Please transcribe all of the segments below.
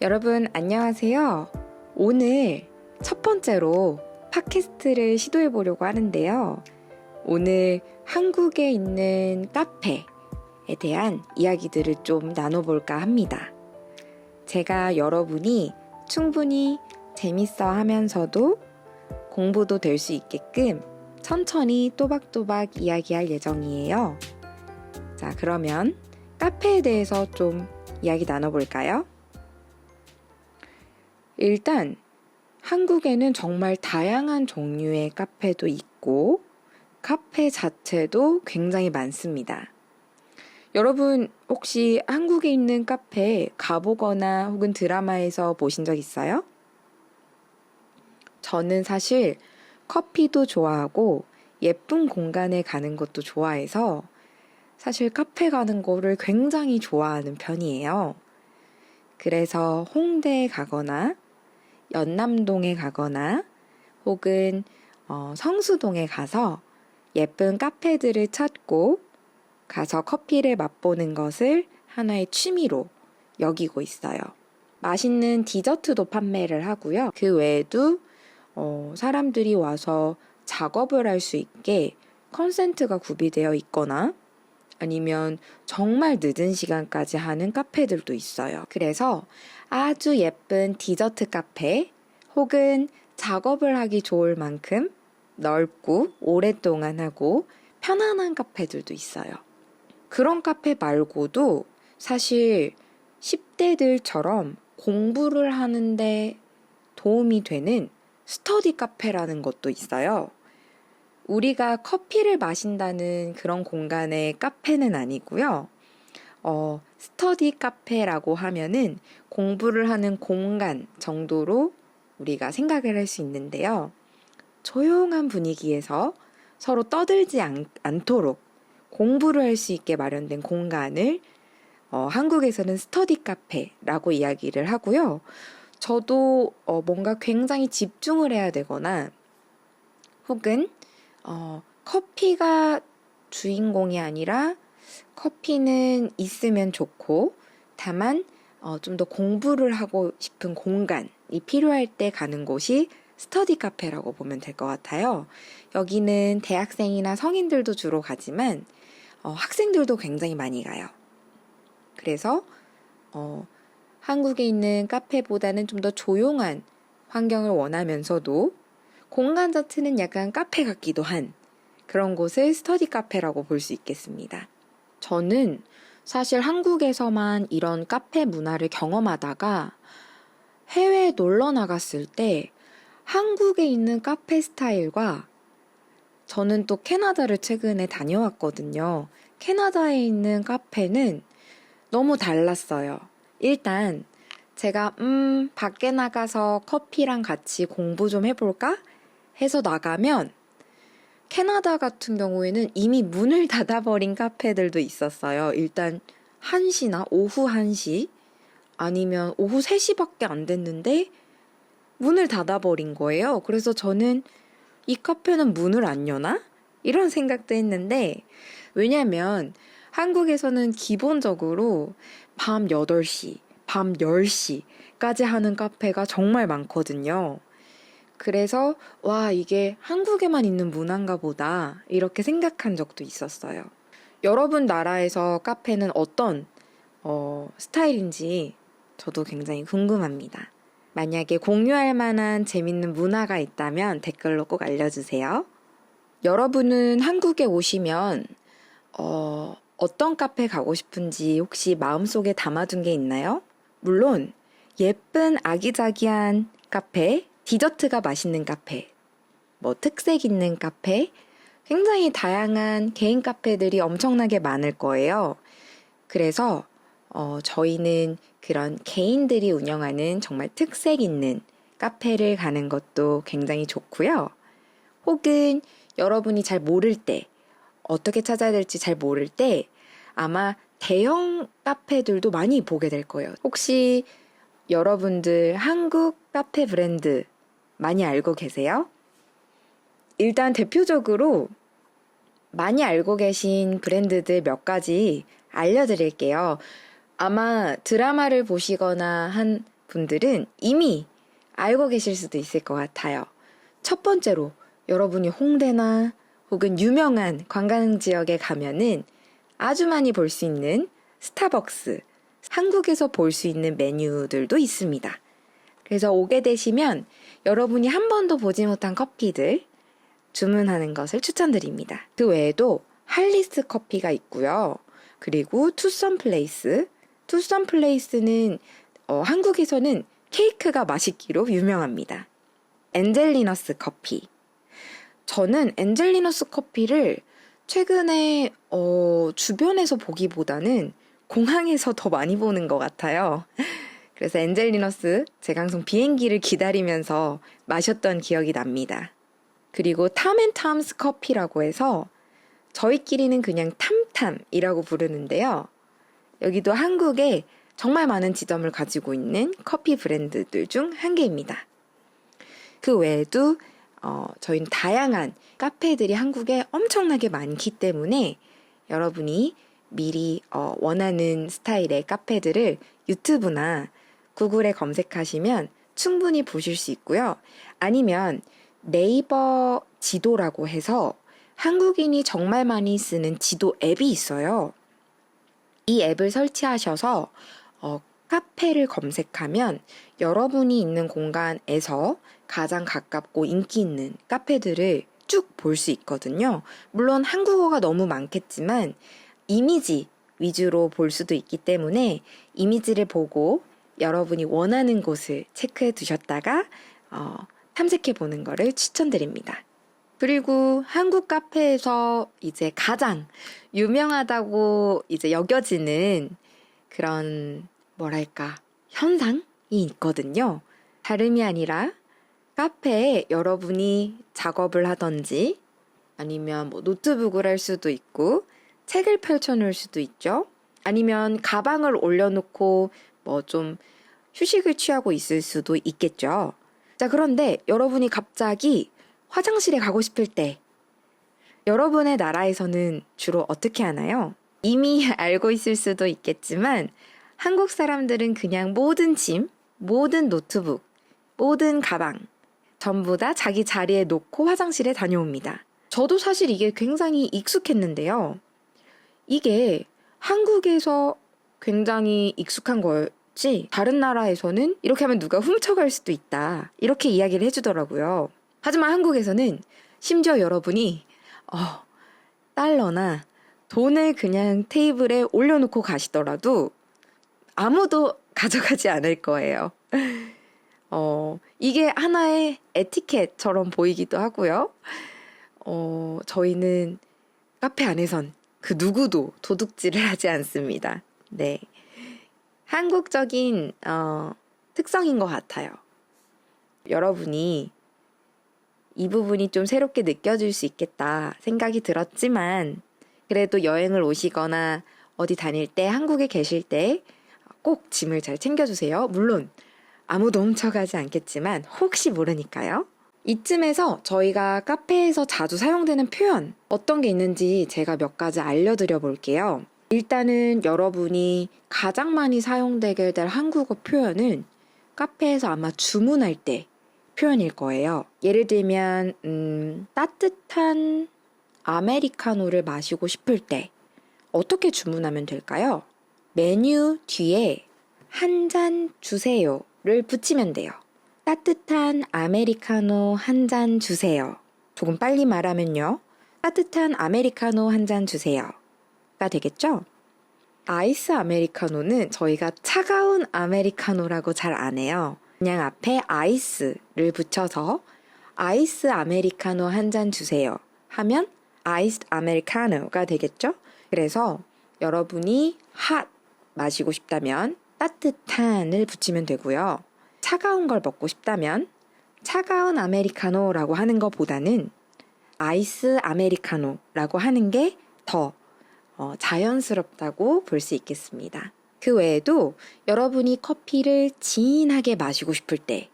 여러분 안녕하세요. 오늘 첫 번째로 팟캐스트를 시도해 보려고 하는데요. 오늘 한국에 있는 카페에 대한 이야기들을 좀 나눠볼까 합니다. 제가 여러분이 충분히 재밌어 하면서도 공부도 될 수 있게끔 천천히 또박또박 이야기할 예정이에요. 자, 그러면 카페에 대해서 좀 이야기 나눠볼까요? 일단 한국에는 정말 다양한 종류의 카페도 있고 카페 자체도 굉장히 많습니다. 여러분 혹시 한국에 있는 카페에 가보거나 혹은 드라마에서 보신 적 있어요? 저는 사실 커피도 좋아하고 예쁜 공간에 가는 것도 좋아해서 사실 카페 가는 거를 굉장히 좋아하는 편이에요. 그래서 홍대에 가거나 연남동에 가거나 혹은 성수동에 가서 예쁜 카페들을 찾고 가서 커피를 맛보는 것을 하나의 취미로 여기고 있어요. 맛있는 디저트도 판매를 하고요. 그 외에도 사람들이 와서 작업을 할 수 있게 컨센트가 구비되어 있거나 아니면 정말 늦은 시간까지 하는 카페들도 있어요. 그래서 아주 예쁜 디저트 카페 혹은 작업을 하기 좋을 만큼 넓고 오랫동안 하고 편안한 카페들도 있어요. 그런 카페 말고도 사실 10대들처럼 공부를 하는데 도움이 되는 스터디 카페라는 것도 있어요. 우리가 커피를 마신다는 그런 공간의 카페는 아니고요. 스터디 카페라고 하면은 공부를 하는 공간 정도로 우리가 생각을 할 수 있는데요. 조용한 분위기에서 서로 떠들지 않도록 공부를 할 수 있게 마련된 공간을 한국에서는 스터디 카페라고 이야기를 하고요. 저도 뭔가 굉장히 집중을 해야 되거나 혹은 커피가 주인공이 아니라 커피는 있으면 좋고 다만 좀 더 공부를 하고 싶은 공간이 필요할 때 가는 곳이 스터디 카페라고 보면 될 것 같아요. 여기는 대학생이나 성인들도 주로 가지만 학생들도 굉장히 많이 가요. 그래서 한국에 있는 카페보다는 좀 더 조용한 환경을 원하면서도 공간 자체는 약간 카페 같기도 한 그런 곳을 스터디 카페라고 볼 수 있겠습니다. 저는 사실 한국에서만 이런 카페 문화를 경험하다가 해외에 놀러 나갔을 때 한국에 있는 카페 스타일과 저는 또 캐나다를 최근에 다녀왔거든요. 캐나다에 있는 카페는 너무 달랐어요. 일단 제가 밖에 나가서 커피랑 같이 공부 좀 해볼까? 해서 나가면 캐나다 같은 경우에는 이미 문을 닫아버린 카페들도 있었어요. 일단 1시나 오후 1시 아니면 오후 3시밖에 안 됐는데 문을 닫아버린 거예요. 그래서 저는 이 카페는 문을 안 여나? 이런 생각도 했는데 왜냐면 한국에서는 기본적으로 밤 8시, 밤 10시까지 하는 카페가 정말 많거든요. 그래서 와, 이게 한국에만 있는 문화인가 보다 이렇게 생각한 적도 있었어요. 여러분 나라에서 카페는 어떤 스타일인지 저도 굉장히 궁금합니다. 만약에 공유할 만한 재밌는 문화가 있다면 댓글로 꼭 알려주세요. 여러분은 한국에 오시면 어떤 카페 가고 싶은지 혹시 마음속에 담아둔 게 있나요? 물론 예쁜 아기자기한 카페, 디저트가 맛있는 카페, 특색 있는 카페, 굉장히 다양한 개인 카페들이 엄청나게 많을 거예요. 그래서 저희는 그런 개인들이 운영하는 정말 특색 있는 카페를 가는 것도 굉장히 좋고요. 혹은 여러분이 잘 모를 때, 어떻게 찾아야 될지 잘 모를 때 아마 대형 카페들도 많이 보게 될 거예요. 혹시 여러분들 한국 카페 브랜드 많이 알고 계세요? 일단 대표적으로 많이 알고 계신 브랜드들 몇 가지 알려드릴게요. 아마 드라마를 보시거나 한 분들은 이미 알고 계실 수도 있을 것 같아요. 첫 번째로 여러분이 홍대나 혹은 유명한 관광 지역에 가면은 아주 많이 볼 수 있는 스타벅스, 한국에서 볼 수 있는 메뉴들도 있습니다. 그래서 오게 되시면 여러분이 한 번도 보지 못한 커피들 주문하는 것을 추천드립니다. 그 외에도 할리스 커피가 있고요. 그리고 투썸 플레이스는 한국에서는 케이크가 맛있기로 유명합니다. 엔젤리너스 커피. 저는 엔젤리너스 커피를 최근에 주변에서 보기보다는 공항에서 더 많이 보는 것 같아요. 그래서 엔젤리너스 제강성 비행기를 기다리면서 마셨던 기억이 납니다. 그리고 탐앤탐스 커피라고 해서 저희끼리는 그냥 탐탐이라고 부르는데요. 여기도 한국에 정말 많은 지점을 가지고 있는 커피 브랜드들 중 한 개입니다. 그 외에도 저희는 다양한 카페들이 한국에 엄청나게 많기 때문에 여러분이 미리 원하는 스타일의 카페들을 유튜브나 구글에 검색하시면 충분히 보실 수 있고요. 아니면 네이버 지도라고 해서 한국인이 정말 많이 쓰는 지도 앱이 있어요. 이 앱을 설치하셔서 카페를 검색하면 여러분이 있는 공간에서 가장 가깝고 인기 있는 카페들을 쭉 볼 수 있거든요. 물론 한국어가 너무 많겠지만 이미지 위주로 볼 수도 있기 때문에 이미지를 보고 여러분이 원하는 곳을 체크해 두셨다가 탐색해 보는 것을 추천드립니다. 그리고 한국 카페에서 이제 가장 유명하다고 이제 여겨지는 그런 뭐랄까 현상이 있거든요. 다름이 아니라 카페에 여러분이 작업을 하던지 아니면 뭐 노트북을 할 수도 있고 책을 펼쳐놓을 수도 있죠. 아니면 가방을 올려놓고 뭐 좀 휴식을 취하고 있을 수도 있겠죠. 자, 그런데 여러분이 갑자기 화장실에 가고 싶을 때 여러분의 나라에서는 주로 어떻게 하나요? 이미 알고 있을 수도 있겠지만 한국 사람들은 그냥 모든 짐, 모든 노트북, 모든 가방 전부 다 자기 자리에 놓고 화장실에 다녀옵니다. 저도 사실 이게 굉장히 익숙했는데요. 이게 한국에서 굉장히 익숙한 거지 다른 나라에서는 이렇게 하면 누가 훔쳐갈 수도 있다. 이렇게 이야기를 해주더라고요. 하지만 한국에서는 심지어 여러분이 달러나 돈을 그냥 테이블에 올려놓고 가시더라도 아무도 가져가지 않을 거예요. 이게 하나의 에티켓처럼 보이기도 하고요. 저희는 카페 안에선 그 누구도 도둑질을 하지 않습니다. 네. 한국적인 특성인 것 같아요. 여러분이 이 부분이 좀 새롭게 느껴질 수 있겠다 생각이 들었지만 그래도 여행을 오시거나 어디 다닐 때 한국에 계실 때 꼭 짐을 잘 챙겨주세요. 물론 아무도 훔쳐가지 않겠지만 혹시 모르니까요. 이쯤에서 저희가 카페에서 자주 사용되는 표현 어떤 게 있는지 제가 몇 가지 알려드려 볼게요. 일단은 여러분이 가장 많이 사용되게 될 한국어 표현은 카페에서 아마 주문할 때 표현일 거예요. 예를 들면 따뜻한 아메리카노를 마시고 싶을 때 어떻게 주문하면 될까요? 메뉴 뒤에 한 잔 주세요를 붙이면 돼요. 따뜻한 아메리카노 한 잔 주세요. 조금 빨리 말하면요. 따뜻한 아메리카노 한 잔 주세요가 되겠죠? 아이스 아메리카노는 저희가 차가운 아메리카노라고 잘 안 해요. 그냥 앞에 아이스를 붙여서 아이스 아메리카노 한 잔 주세요 하면 아이스 아메리카노가 되겠죠? 그래서 여러분이 핫 마시고 싶다면 따뜻한을 붙이면 되고요. 차가운 걸 먹고 싶다면 차가운 아메리카노라고 하는 것보다는 아이스 아메리카노라고 하는 게 더 자연스럽다고 볼 수 있겠습니다. 그 외에도 여러분이 커피를 진하게 마시고 싶을 때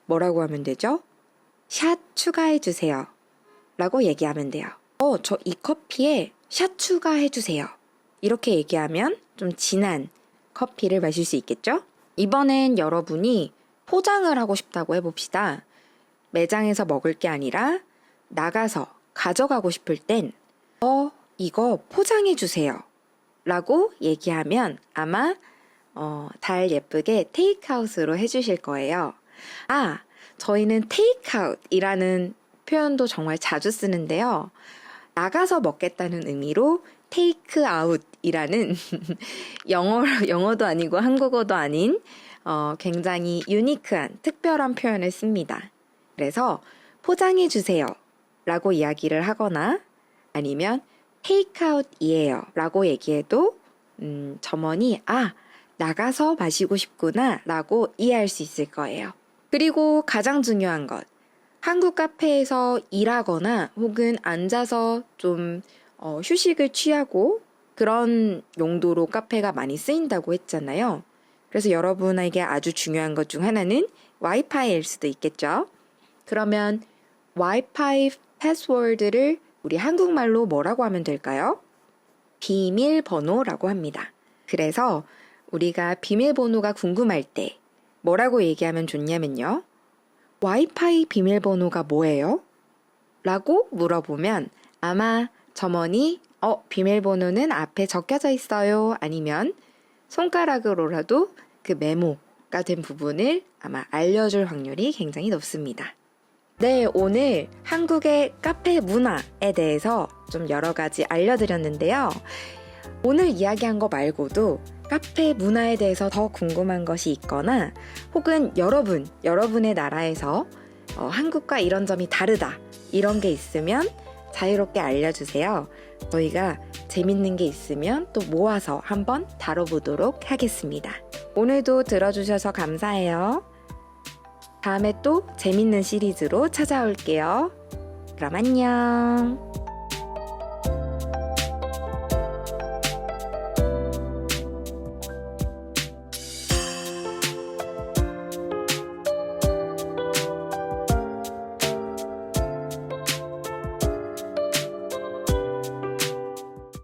뭐라고 하면 되죠? 샷 추가해주세요 라고 얘기하면 돼요. 저 이 커피에 샷 추가해주세요. 이렇게 얘기하면 좀 진한 커피를 마실 수 있겠죠? 이번엔 여러분이 포장을 하고 싶다고 해봅시다. 매장에서 먹을 게 아니라 나가서 가져가고 싶을 땐 이거 포장해 주세요 라고 얘기하면 아마 달 예쁘게 테이크아웃으로 해주실 거예요. 저희는 테이크아웃이라는 표현도 정말 자주 쓰는데요. 나가서 먹겠다는 의미로 테이크아웃이라는 영어도 아니고 한국어도 아닌 굉장히 유니크한 특별한 표현을 씁니다. 그래서 포장해 주세요 라고 이야기를 하거나 아니면 테이크아웃이에요 라고 얘기해도 점원이 나가서 마시고 싶구나 라고 이해할 수 있을 거예요. 그리고 가장 중요한 것, 한국 카페에서 일하거나 혹은 앉아서 좀 휴식을 취하고 그런 용도로 카페가 많이 쓰인다고 했잖아요. 그래서 여러분에게 아주 중요한 것 중 하나는 와이파이일 수도 있겠죠. 그러면 와이파이 패스워드를 우리 한국말로 뭐라고 하면 될까요? 비밀번호라고 합니다. 그래서 우리가 비밀번호가 궁금할 때 뭐라고 얘기하면 좋냐면요. 와이파이 비밀번호가 뭐예요? 라고 물어보면 아마 점원이 비밀번호는 앞에 적혀져 있어요. 아니면 손가락으로라도 그 메모가 된 부분을 아마 알려줄 확률이 굉장히 높습니다. 네, 오늘 한국의 카페 문화에 대해서 좀 여러 가지 알려드렸는데요. 오늘 이야기한 거 말고도 카페 문화에 대해서 더 궁금한 것이 있거나 혹은 여러분의 나라에서 한국과 이런 점이 다르다 이런 게 있으면 자유롭게 알려주세요. 저희가 재밌는 게 있으면 또 모아서 한번 다뤄보도록 하겠습니다. 오늘도 들어주셔서 감사해요. 다음에 또 재밌는 시리즈로 찾아올게요. 그럼 안녕.